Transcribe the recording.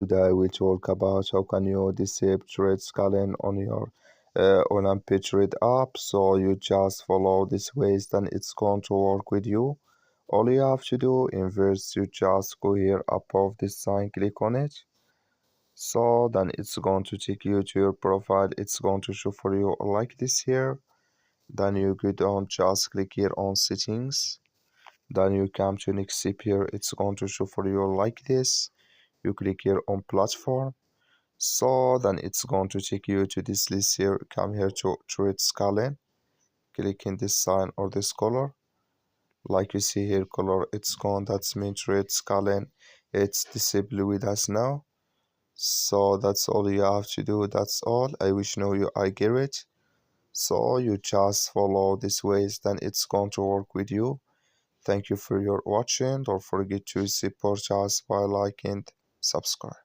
Today I will talk about how can you disable trade scaling on your Olymptrade app. So you just follow this ways, then it's going to work with you. All you have to do in first you just go here above this sign, click on it. So then it's going to take you to your profile. It's going to show for you like this here. Then you go down, just click here on settings. Then you come to next step here. It's going to show for you like this. You click here on platform. So then it's going to take you to this list here. Come here to trade scaling. Click in this sign or this color. Like you see here, color it's gone. That's mean trade scaling. It's disabled with us now. So that's all you have to do. That's all. I wish know you I get it. So you just follow this ways, then it's going to work with you. Thank you for your watching. Don't forget to support us by liking, subscribe.